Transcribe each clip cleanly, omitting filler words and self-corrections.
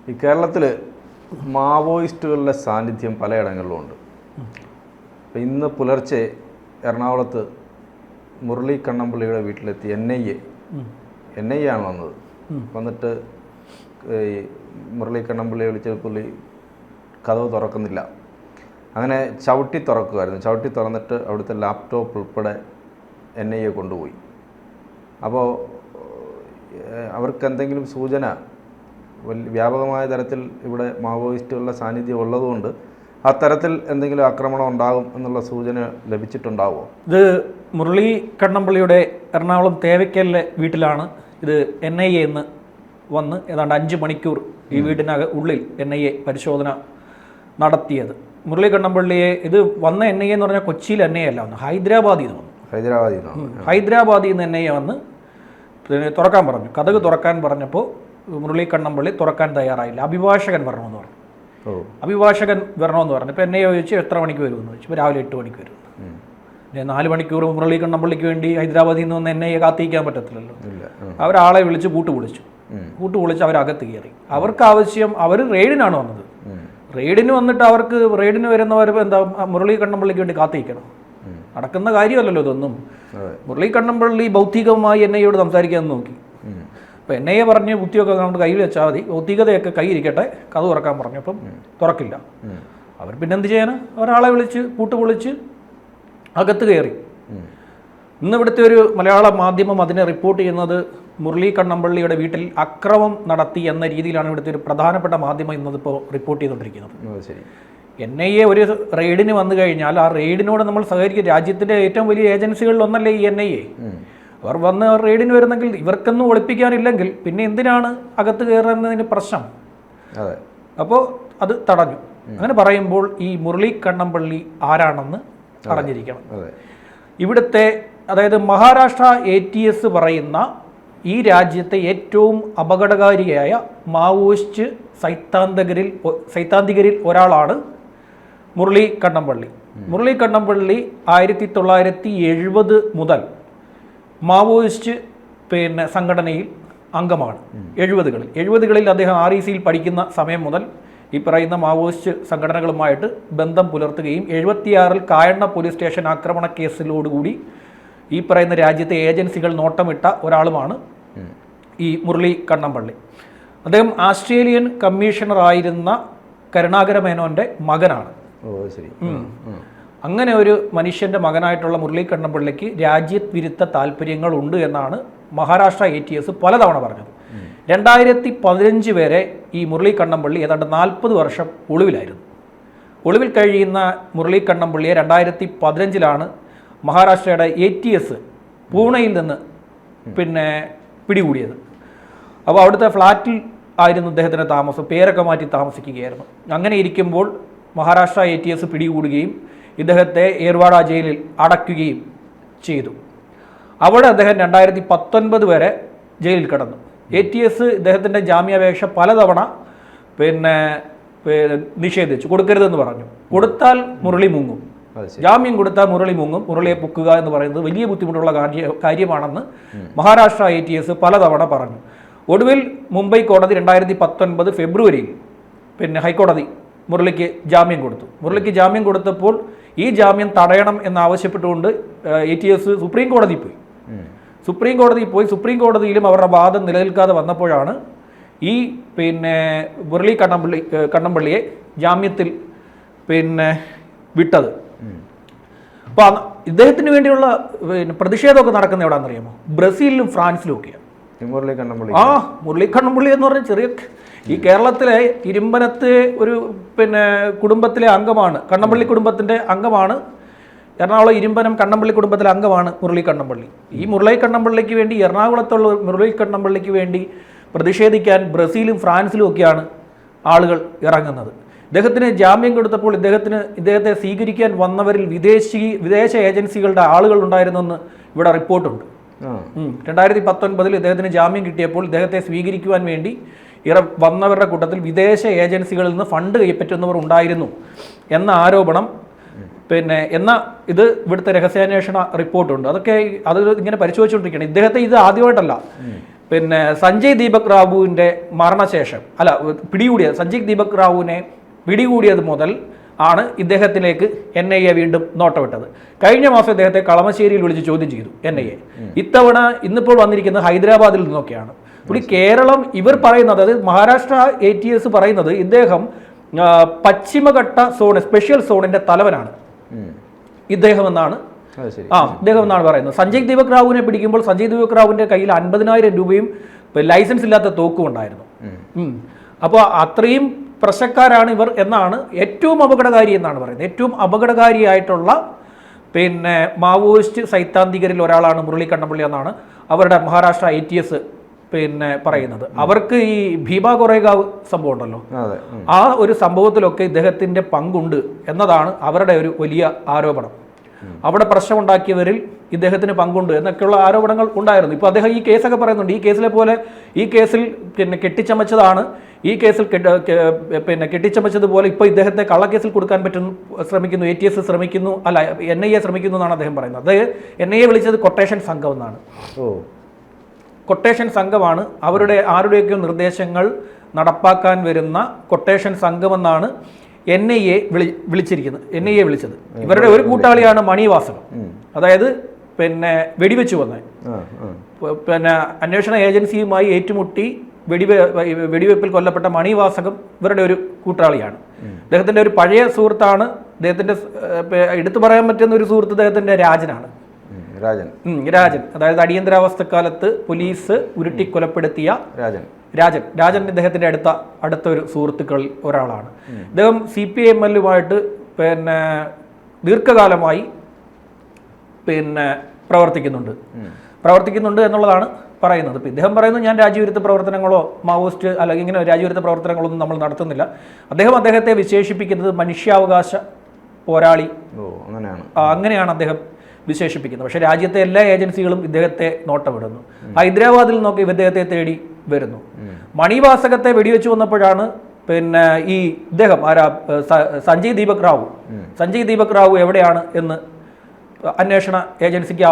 ഈ കേരളത്തിൽ മാവോയിസ്റ്റുകളുടെ സാന്നിധ്യം പലയിടങ്ങളിലും ഉണ്ട്. അപ്പം ഇന്ന് പുലർച്ചെ എറണാകുളത്ത് മുരളി കണ്ണമ്പിള്ളിയുടെ വീട്ടിലെത്തി എൻ ഐ ആണ് വന്നത്. വന്നിട്ട് ഈ മുരളി കണ്ണമ്പിള്ളിയെ വിളിച്ച പുള്ളി കതവ് തുറക്കുന്നില്ല. അങ്ങനെ ചവിട്ടി തുറക്കുമായിരുന്നു. ചവിട്ടി തുറന്നിട്ട് അവിടുത്തെ ലാപ്ടോപ്പ് ഉൾപ്പെടെ NIA കൊണ്ടുപോയി. അപ്പോൾ അവർക്ക് എന്തെങ്കിലും സൂചന വ്യാപകമായ തരത്തിൽ ഇവിടെ മാവോയിസ്റ്റുകളുടെ സാന്നിധ്യം ഉള്ളതുകൊണ്ട് അത്തരത്തിൽ എന്തെങ്കിലും ആക്രമണം ഉണ്ടാകും എന്നുള്ള സൂചന ലഭിച്ചിട്ടുണ്ടാവുമോ? ഇത് മുരളി കണ്ണമ്പിള്ളിയുടെ എറണാകുളം തേവയ്ക്കലിലെ വീട്ടിലാണ് ഇത് NIA എന്ന് വന്ന് ഏതാണ്ട് 5 മണിക്കൂർ ഈ ഉള്ളിൽ NIA പരിശോധന നടത്തിയത്. മുരളി കണ്ണമ്പിള്ളിയെ ഇത് വന്ന NIA എന്ന് പറഞ്ഞാൽ കൊച്ചിയിൽ NIA അല്ല വന്നു, ഹൈദരാബാദിൽ നിന്ന് വന്നു. ഹൈദരാബാദിൽ നിന്ന് NIA വന്ന് തുറക്കാൻ പറഞ്ഞു. കതക് തുറക്കാൻ പറഞ്ഞപ്പോൾ മുരളി കണ്ണമ്പിള്ളി തുറക്കാൻ തയ്യാറായില്ല. അഭിഭാഷകൻ വരണമെന്ന് പറഞ്ഞു. അഭിഭാഷകൻ വരണമെന്ന് പറഞ്ഞു. ഇപ്പോൾ NIA ചോദിച്ചു എത്ര മണിക്ക് വരുമെന്ന് ചോദിച്ചു. ഇപ്പോൾ രാവിലെ 8 മണിക്ക് വരും. 4 മണിക്കൂർ മുരളി കണ്ണമ്പിള്ളിക്ക് വേണ്ടി ഹൈദരാബാദിൽ നിന്ന് വന്ന് NIA കാത്തിരിക്കാൻ പറ്റത്തില്ലല്ലോ. അവരാളെ വിളിച്ച് കൂട്ട് വിളിച്ച് അവരകത്ത് കയറി. അവർക്ക് ആവശ്യം, അവർ റെയ്ഡിനാണ് വന്നത്. റെയ്ഡിന് വന്നിട്ട് അവർക്ക് റെയ്ഡിന് വരുന്നവർ എന്താ മുരളി കണ്ണമ്പിള്ളിക്ക് വേണ്ടി കാത്തിരിക്കണം? നടക്കുന്ന കാര്യമല്ലല്ലോ ഇതൊന്നും. മുരളി കണ്ണമ്പിള്ളി ഭൗതികമായി NIAയോട് സംസാരിക്കാൻ നോക്കി. അപ്പോൾ NIA പറഞ്ഞ് ബുദ്ധിയൊക്കെ നമ്മുടെ കയ്യിൽ വെച്ചാൽ മതി, ഭൗതികതയൊക്കെ കയ്യിരിക്കട്ടെ, കഥ തുറക്കാൻ പറഞ്ഞപ്പം തുറക്കില്ല. അവർ പിന്നെ എന്ത് ചെയ്യാനാ? ഒരാളെ വിളിച്ച് വിളിച്ച് അകത്ത് കയറി. ഇന്ന് ഇവിടുത്തെ ഒരു മലയാള മാധ്യമം അതിനെ റിപ്പോർട്ട് ചെയ്യുന്നത് മുരളി കണ്ണമ്പിള്ളിയുടെ വീട്ടിൽ അക്രമം നടത്തി എന്ന രീതിയിലാണ് ഇവിടുത്തെ ഒരു പ്രധാനപ്പെട്ട മാധ്യമം ഇന്നിപ്പോൾ റിപ്പോർട്ട് ചെയ്തുകൊണ്ടിരിക്കുന്നത്. NIA ഒരു റെയ്ഡിന് വന്നു കഴിഞ്ഞാൽ ആ റെയ്ഡിനോട് നമ്മൾ സഹകരിക്കും. രാജ്യത്തിൻ്റെ ഏറ്റവും വലിയ ഏജൻസികളിലൊന്നല്ലേ ഈ NIA. അവർ വന്ന് റെയ്ഡിന് വരുന്നെങ്കിൽ ഇവർക്കൊന്നും ഒളിപ്പിക്കാനില്ലെങ്കിൽ പിന്നെ എന്തിനാണ് അകത്ത് കയറുന്നതിന് പ്രശ്നം? അപ്പോൾ അത് തടഞ്ഞു. അങ്ങനെ പറയുമ്പോൾ ഈ മുരളി കണ്ണമ്പിള്ളി ആരാണെന്ന് അറിഞ്ഞിരിക്കണം. ഇവിടുത്തെ, അതായത് മഹാരാഷ്ട്ര ATS പറയുന്ന ഈ രാജ്യത്തെ ഏറ്റവും അപകടകാരിയായ മാവോയിസ്റ്റ് സൈദ്ധാന്തികരിൽ ഒരാളാണ് മുരളി കണ്ണമ്പിള്ളി. മുരളി കണ്ണമ്പിള്ളി 1970 മുതൽ മാവോയിസ്റ്റ് സംഘടനയിൽ അംഗമാണ്. 70കളിൽ അദ്ദേഹം RECയിൽ പഠിക്കുന്ന സമയം മുതൽ ഈ പറയുന്ന മാവോയിസ്റ്റ് സംഘടനകളുമായിട്ട് ബന്ധം പുലർത്തുകയും 76 കായണ്ണ പോലീസ് സ്റ്റേഷൻ ആക്രമണ കേസിലോടുകൂടി ഈ പറയുന്ന രാജ്യത്തെ ഏജൻസികൾ നോട്ടമിട്ട ഒരാളുമാണ് ഈ മുരളി കണ്ണമ്പിള്ളി. അദ്ദേഹം ആസ്ട്രേലിയൻ കമ്മീഷണറായിരുന്ന കരുണാകര മേനോൻ്റെ മകനാണ്. അങ്ങനെ ഒരു മനുഷ്യൻ്റെ മകനായിട്ടുള്ള മുരളി കണ്ണമ്പിള്ളിക്ക് രാജ്യവിരുദ്ധ താല്പര്യങ്ങളുണ്ട് എന്നാണ് മഹാരാഷ്ട്ര ATS പലതവണ പറഞ്ഞത്. 2015 വരെ ഈ മുരളി കണ്ണമ്പിള്ളി ഏതാണ്ട് 40 വർഷം ഒളിവിലായിരുന്നു. ഒളിവിൽ കഴിയുന്ന മുരളി കണ്ണമ്പിള്ളിയെ 2015 മഹാരാഷ്ട്രയുടെ ATS പൂണെയിൽ നിന്ന് പിടികൂടിയത്. അപ്പോൾ അവിടുത്തെ ഫ്ലാറ്റിൽ ആയിരുന്നു അദ്ദേഹത്തിൻ്റെ താമസം, പേരൊക്കെ മാറ്റി താമസിക്കുകയായിരുന്നു. അങ്ങനെ ഇരിക്കുമ്പോൾ മഹാരാഷ്ട്ര ATS പിടികൂടുകയും ഇദ്ദേഹത്തെ ഏർവാഡ ജയിലിൽ അടയ്ക്കുകയും ചെയ്തു. അവിടെ അദ്ദേഹം 2019 വരെ ജയിലിൽ കിടന്നു. ATS ഇദ്ദേഹത്തിൻ്റെ ജാമ്യാപേക്ഷ പലതവണ നിഷേധിച്ചു, കൊടുക്കരുതെന്ന് പറഞ്ഞു. കൊടുത്താൽ മുരളി മുങ്ങും, ജാമ്യം കൊടുത്താൽ മുരളി മുങ്ങും, മുരളിയെ പൊക്കുക എന്ന് പറയുന്നത് വലിയ ബുദ്ധിമുട്ടുള്ള കാര്യമാണെന്ന് മഹാരാഷ്ട്ര ATS പലതവണ പറഞ്ഞു. ഒടുവിൽ മുംബൈ കോടതി 2019 ഫെബ്രുവരിയിൽ ഹൈക്കോടതി മുരളിക്ക് ജാമ്യം കൊടുത്തു. മുരളിക്ക് ജാമ്യം കൊടുത്തപ്പോൾ ഈ ജാമ്യം തടയണം എന്നാവശ്യപ്പെട്ടുകൊണ്ട് ATS സുപ്രീം കോടതിയിൽ പോയി. സുപ്രീം കോടതിയിലും അവരുടെ വാദം നിലനിൽക്കാതെ വന്നപ്പോഴാണ് ഈ മുരളി കണ്ണമ്പിള്ളിയെ ജാമ്യത്തിൽ വിട്ടത്. അപ്പോൾ ഇദ്ദേഹത്തിന് വേണ്ടിയുള്ള പ്രതിഷേധമൊക്കെ നടക്കുന്ന എവിടെയാണെന്നറിയാമോ? ബ്രസീലിലും ഫ്രാൻസിലും ഒക്കെയാണ്. മുരളി കണ്ണമ്പിള്ളി എന്ന് പറഞ്ഞാൽ ചെറിയ ഈ കേരളത്തിലെ ഇരുമ്പനത്തെ ഒരു കുടുംബത്തിലെ അംഗമാണ്, കണ്ണമ്പിള്ളി കുടുംബത്തിൻ്റെ അംഗമാണ്. എറണാകുളം ഇരുമ്പനം കണ്ണമ്പിള്ളി കുടുംബത്തിലെ അംഗമാണ് മുരളി കണ്ണമ്പിള്ളി. ഈ മുരളി കണ്ണമ്പിള്ളിക്ക് വേണ്ടി, എറണാകുളത്തുള്ള മുരളി കണ്ണമ്പിള്ളിക്ക് വേണ്ടി പ്രതിഷേധിക്കാൻ ബ്രസീലും ഫ്രാൻസിലും ഒക്കെയാണ് ആളുകൾ ഇറങ്ങുന്നത്. ഇദ്ദേഹത്തിന് ജാമ്യം കൊടുത്തപ്പോൾ ഇദ്ദേഹത്തെ സ്വീകരിക്കാൻ വന്നവരിൽ വിദേശ ഏജൻസികളുടെ ആളുകൾ ഉണ്ടായിരുന്നെന്ന് ഇവിടെ റിപ്പോർട്ടുണ്ട്. 2019 ഇദ്ദേഹത്തിന് ജാമ്യം കിട്ടിയപ്പോൾ ഇദ്ദേഹത്തെ സ്വീകരിക്കുവാൻ വേണ്ടി വന്നവരുടെ കൂട്ടത്തിൽ വിദേശ ഏജൻസികളിൽ നിന്ന് ഫണ്ട് കൈപ്പറ്റുന്നവർ ഉണ്ടായിരുന്നു എന്ന ആരോപണം ഇത് ഇവിടുത്തെ രഹസ്യാന്വേഷണ റിപ്പോർട്ടുണ്ട്. അത് ഇങ്ങനെ പരിശോധിച്ചുകൊണ്ടിരിക്കുകയാണ്. ഇദ്ദേഹത്തെ ഇത് ആദ്യമായിട്ടല്ല. പിന്നെ സഞ്ജയ് ദീപക് റാവുവിൻ്റെ മരണശേഷം സഞ്ജയ് ദീപക് റാവുവിനെ പിടികൂടിയത് മുതൽ ആണ് ഇദ്ദേഹത്തിലേക്ക് NIA വീണ്ടും നോട്ടമിട്ടത്. കഴിഞ്ഞ മാസം ഇദ്ദേഹത്തെ കളമശ്ശേരിയിൽ വിളിച്ച് ചോദ്യം ചെയ്തു NIA. ഇത്തവണ ഇന്നിപ്പോൾ വന്നിരിക്കുന്നത് ഹൈദരാബാദിൽ നിന്നൊക്കെയാണ്. ഇവിടെ കേരളം ഇവർ പറയുന്നത്, അതായത് മഹാരാഷ്ട്ര ATS പറയുന്നത് ഇദ്ദേഹം പശ്ചിമഘട്ട സോൺ സ്പെഷ്യൽ സോണിന്റെ തലവനാണ് ഇദ്ദേഹം എന്നാണ് പറയുന്നത്. സഞ്ജയ് ദീപക് റാവുവിനെ പിടിക്കുമ്പോൾ സഞ്ജയ് ദീപക് റാവുവിന്റെ കയ്യിൽ 50,000 രൂപയും ലൈസൻസ് ഇല്ലാത്ത തോക്കും ഉണ്ടായിരുന്നു. അപ്പോൾ അത്രയും പ്രശ്നക്കാരാണ് ഇവർ എന്നാണ്, ഏറ്റവും അപകടകാരി എന്നാണ് പറയുന്നത്. ഏറ്റവും അപകടകാരിയായിട്ടുള്ള പിന്നെ മാവോയിസ്റ്റ് സൈദ്ധാന്തികരിൽ ഒരാളാണ് മുരളി കണ്ണമ്പള്ളി എന്നാണ് അവരുടെ മഹാരാഷ്ട്ര ATS പിന്നെ പറയുന്നത്. അവർക്ക് ഈ ഭീമ കൊറേഗാവ് സംഭവം ഉണ്ടല്ലോ, ആ ഒരു സംഭവത്തിലൊക്കെ ഇദ്ദേഹത്തിന്റെ പങ്കുണ്ട് എന്നതാണ് അവരുടെ ഒരു വലിയ ആരോപണം. അവിടെ പ്രശ്നമുണ്ടാക്കിയവരിൽ ഇദ്ദേഹത്തിന് പങ്കുണ്ട് എന്നൊക്കെയുള്ള ആരോപണങ്ങൾ ഉണ്ടായിരുന്നു. ഇപ്പോൾ അദ്ദേഹം ഈ കേസൊക്കെ പറയുന്നുണ്ട്. ഈ കേസിൽ പിന്നെ കെട്ടിച്ചമച്ചതാണ്, ഈ കേസിൽ പിന്നെ കെട്ടിച്ചമച്ചതുപോലെ ഇപ്പോൾ ഇദ്ദേഹത്തെ കള്ളക്കേസിൽ കൊടുക്കാൻ ശ്രമിക്കുന്നു, ATS ശ്രമിക്കുന്നു, അല്ല NIA ശ്രമിക്കുന്നു എന്നാണ് അദ്ദേഹം പറയുന്നത്. അദ്ദേഹം NIA വിളിച്ചത് കൊട്ടേഷൻ സംഘം എന്നാണ്. കൊട്ടേഷൻ സംഘമാണ് ആരുടെയൊക്കെ നിർദ്ദേശങ്ങൾ നടപ്പാക്കാൻ വരുന്ന കൊട്ടേഷൻ സംഘമെന്നാണ് NIA വിളിച്ചത്. ഇവരുടെ ഒരു കൂട്ടാളിയാണ് മണിവാസകം, അതായത് പിന്നെ വെടിവെച്ച് വന്നത്. പിന്നെ അന്വേഷണ ഏജൻസിയുമായി ഏറ്റുമുട്ടി വെടിവെപ്പിൽ കൊല്ലപ്പെട്ട മണിവാസകം ഇവരുടെ ഒരു കൂട്ടാളിയാണ്. അദ്ദേഹത്തിന്റെ ഒരു പഴയ സുഹൃത്താണ്. അദ്ദേഹത്തിന്റെ എടുത്തു പറയാൻ പറ്റുന്ന ഒരു സുഹൃത്ത് അദ്ദേഹത്തിന്റെ രാജനാണ്. രാജൻ, അതായത് അടിയന്തരാവസ്ഥക്കാലത്ത് പോലീസ് ഉരുട്ടി കൊലപ്പെടുത്തിയ രാജൻ ഇദ്ദേഹത്തിന്റെ അടുത്ത ഒരു സുഹൃത്തുക്കളിൽ ഒരാളാണ്. ഇദ്ദേഹം CPIML-ലുമായിട്ട് പിന്നെ ദീർഘകാലമായി പിന്നെ പ്രവർത്തിക്കുന്നുണ്ട് എന്നുള്ളതാണ് പറയുന്നത്. ഇപ്പം ഇദ്ദേഹം പറയുന്നത് ഞാൻ രാജ്യവിരുദ്ധ പ്രവർത്തനങ്ങളോ മാവോയിസ്റ്റ് അല്ലെങ്കിൽ ഇങ്ങനെ രാജ്യവിരുദ്ധ പ്രവർത്തനങ്ങളൊന്നും നമ്മൾ നടത്തുന്നില്ല. അദ്ദേഹത്തെ വിശേഷിപ്പിക്കുന്നത് മനുഷ്യാവകാശ പോരാളി അങ്ങനെയാണ് അദ്ദേഹം വിശേഷിപ്പിക്കുന്നത്. പക്ഷേ രാജ്യത്തെ എല്ലാ ഏജൻസികളും ഇദ്ദേഹത്തെ നോട്ടമിടുന്നു. ഹൈദരാബാദിൽ നിന്നൊക്കെ ഇദ്ദേഹത്തെ തേടി വരുന്നു. മണിവാസകത്തെ വെടിവെച്ച് വന്നപ്പോഴാണ് പിന്നെ ഇദ്ദേഹം സഞ്ജയ് ദീപക് റാവു എവിടെയാണ് എന്ന് അന്വേഷണ ഏജൻസിക്ക്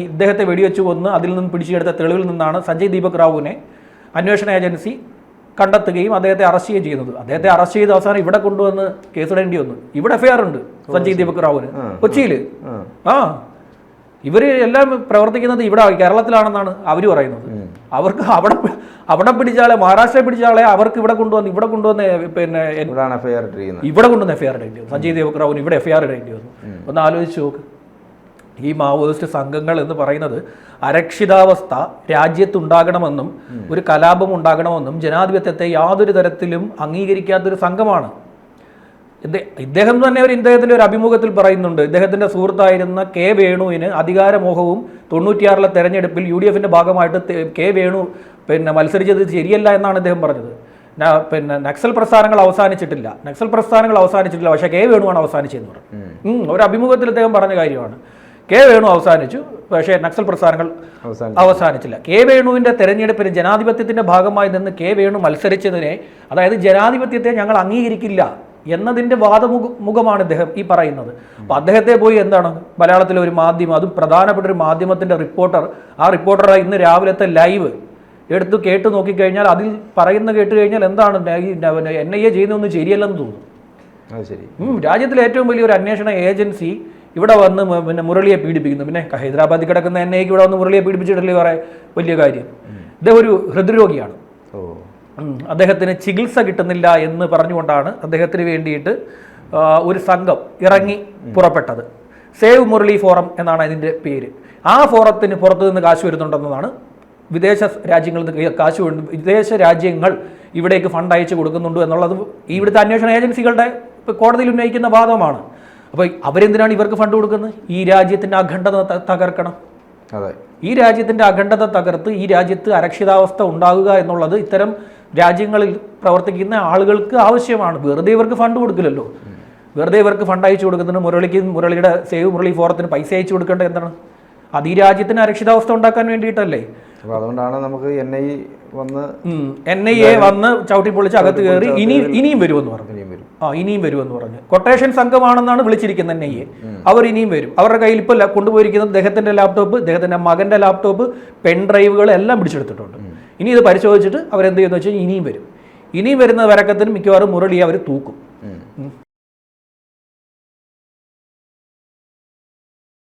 ഇദ്ദേഹത്തെ വെടിവെച്ച് കൊന്ന് അതിൽ നിന്ന് പിടിച്ചെടുത്ത തെളിവിൽ നിന്നാണ് സഞ്ജയ് ദീപക് റാവുവിനെ അന്വേഷണ ഏജൻസി കണ്ടെത്തുകയും അദ്ദേഹത്തെ അറസ്റ്റ് ചെയ്യുകയും ചെയ്യുന്നത്. അദ്ദേഹത്തെ അറസ്റ്റ് ചെയ്ത് അവസാനം ഇവിടെ കൊണ്ടുവന്ന് കേസിടേണ്ടി വന്നു. ഇവിടെ FIR ഉണ്ട് സഞ്ജയ് ദീപക് റാവുവിന് കൊച്ചിയിൽ. ഇവർ എല്ലാം പ്രവർത്തിക്കുന്നത് ഇവിടെ കേരളത്തിലാണെന്നാണ് അവർ പറയുന്നത്. അവർക്ക് അവിടെ പിടിച്ചാളെ, മഹാരാഷ്ട്രയിൽ പിടിച്ചാളെ അവർക്ക് ഇവിടെ കൊണ്ടുവന്ന് പിന്നെ ഇവിടെ കൊണ്ടുവന്ന് FIR ഇടേണ്ടി വന്നു. സഞ്ജയ് ദീപക് റാവുവിന് ഇവിടെ FIR ഇടേണ്ടി വന്നു. ഒന്ന് ആലോചിച്ച് നോക്ക്. ഈ മാവോയിസ്റ്റ് സംഘങ്ങൾ എന്ന് പറയുന്നത് അരക്ഷിതാവസ്ഥ രാജ്യത്തുണ്ടാകണമെന്നും ഒരു കലാപം ഉണ്ടാകണമെന്നും ജനാധിപത്യത്തെ യാതൊരു തരത്തിലും അംഗീകരിക്കാത്തൊരു സംഘമാണ്. ഇദ്ദേഹം തന്നെ ഇദ്ദേഹത്തിന്റെ ഒരു അഭിമുഖത്തിൽ പറയുന്നുണ്ട്, ഇദ്ദേഹത്തിന്റെ സുഹൃത്തായിരുന്ന K വേണുവിന് അധികാരമോഹവും 96-ലെ തെരഞ്ഞെടുപ്പിൽ UDF-ന്റെ ഭാഗമായിട്ട് K വേണു പിന്നെ മത്സരിച്ചത് ശരിയല്ല എന്നാണ് ഇദ്ദേഹം പറഞ്ഞത്. പിന്നെ നക്സൽ പ്രസ്ഥാനങ്ങൾ അവസാനിച്ചിട്ടില്ല, പക്ഷേ K വേണുവാണ് അവസാനിച്ചതെന്ന് പറഞ്ഞു. ഒരു അഭിമുഖത്തിൽ അദ്ദേഹം പറഞ്ഞ കാര്യമാണ്. K വേണു അവസാനിച്ചു, പക്ഷേ നക്സൽ പ്രസ്ഥാനങ്ങൾ അവസാനിച്ചില്ല. K വേണുവിന്റെ തെരഞ്ഞെടുപ്പിന് ജനാധിപത്യത്തിന്റെ ഭാഗമായി നിന്ന് K വേണു മത്സരിച്ചതിനെ, അതായത് ജനാധിപത്യത്തെ ഞങ്ങൾ അംഗീകരിക്കില്ല എന്നതിൻ്റെ വാദമുഖമാണ് ഇദ്ദേഹം ഈ പറയുന്നത്. അപ്പം അദ്ദേഹത്തെ പോയി എന്താണ് മലയാളത്തിലെ ഒരു മാധ്യമം, അതും പ്രധാനപ്പെട്ട ഒരു മാധ്യമത്തിൻ്റെ റിപ്പോർട്ടർ ഇന്ന് രാവിലത്തെ ലൈവ് എടുത്ത് കേട്ട് നോക്കിക്കഴിഞ്ഞാൽ അതിൽ കേട്ട് കഴിഞ്ഞാൽ എന്താണ് NIA ചെയ്യുന്നതൊന്നും ശരിയല്ലെന്ന് തോന്നുന്നു. രാജ്യത്തിലെ ഏറ്റവും വലിയൊരു അന്വേഷണ ഏജൻസി ഇവിടെ വന്ന് പിന്നെ മുരളിയെ പീഡിപ്പിക്കുന്നു. പിന്നെ ഹൈദരാബാദിൽ കിടക്കുന്ന NIAക്ക് ഇവിടെ വന്ന് മുരളിയെ പീഡിപ്പിച്ചിട്ടല്ലേ വലിയ കാര്യം. ഇദ്ദേഹം ഒരു ഹൃദ്രോഗിയാണ്. അദ്ദേഹത്തിന് ചികിത്സ കിട്ടുന്നില്ല എന്ന് പറഞ്ഞുകൊണ്ടാണ് അദ്ദേഹത്തിന് വേണ്ടിയിട്ട് ഒരു സംഘം ഇറങ്ങി പുറപ്പെട്ടത്. സേവ് മുരളി ഫോറം എന്നാണ് അതിൻ്റെ പേര്. ആ ഫോറത്തിന് പുറത്തു നിന്ന് കാശ് വരുന്നുണ്ടെന്നതാണ് വിദേശ രാജ്യങ്ങളിൽ നിന്ന് വിദേശ രാജ്യങ്ങൾ ഇവിടേക്ക് ഫണ്ട് അയച്ചു കൊടുക്കുന്നുണ്ട് എന്നുള്ളത് ഇവിടുത്തെ അന്വേഷണ ഏജൻസികളുടെ കോടതിയിൽ ഉന്നയിക്കുന്ന വാദമാണ്. അപ്പോൾ അവരെന്തിനാണ് ഇവർക്ക് ഫണ്ട് കൊടുക്കുന്നത്? ഈ രാജ്യത്തിൻ്റെ അഖണ്ഡത തകർക്കണം. ഈ രാജ്യത്തിൻ്റെ അഖണ്ഡത തകർത്ത് ഈ രാജ്യത്ത് അരക്ഷിതാവസ്ഥ ഉണ്ടാകുക എന്നുള്ളത് ഇത്തരം രാജ്യങ്ങളിൽ പ്രവർത്തിക്കുന്ന ആളുകൾക്ക് ആവശ്യമാണ്. വെറുതെ ഇവർക്ക് ഫണ്ട് കൊടുക്കില്ലല്ലോ. വെറുതെ ഇവർക്ക് ഫണ്ട് അയച്ചു കൊടുക്കുന്നതിന് മുരളിയുടെ സേവ് മുരളി ഫോറത്തിന് പൈസ അയച്ചു കൊടുക്കേണ്ടത് എന്താണ്? അത് ഈ രാജ്യത്തിന് അരക്ഷിതാവസ്ഥ ഉണ്ടാക്കാൻ വേണ്ടിയിട്ടല്ലേ. അപ്പോൾ അതുകൊണ്ടാണ് നമുക്ക് NIA വന്ന് ചവിട്ടി പൊളിച്ച് അകത്ത് കയറി ഇനിയും വരുമെന്ന് പറഞ്ഞു. കൊട്ടേഷൻ സംഘമാണെന്നാണ് വിളിച്ചിരിക്കുന്നത് NIA. അവർ ഇനിയും വരും. അവരുടെ കയ്യിൽ ഇപ്പോൾ കൊണ്ടുപോയിരിക്കുന്നത് അദ്ദേഹത്തിന്റെ ലാപ്ടോപ്പ്, അദ്ദേഹത്തിന്റെ മകന്റെ ലാപ്ടോപ്പ്, പെൻ ഡ്രൈവുകൾ എല്ലാം പിടിച്ചെടുത്തിട്ടുണ്ട്. ഇനി ഇത് പരിശോധിച്ചിട്ട് അവരെന്ത് ചെയ്യുമെന്ന് വെച്ചാൽ ഇനിയും വരും. ഇനിയും വരുന്ന വരക്കത്തിന് മിക്കവാറും മുരളിയെ അവർ തൂക്കും.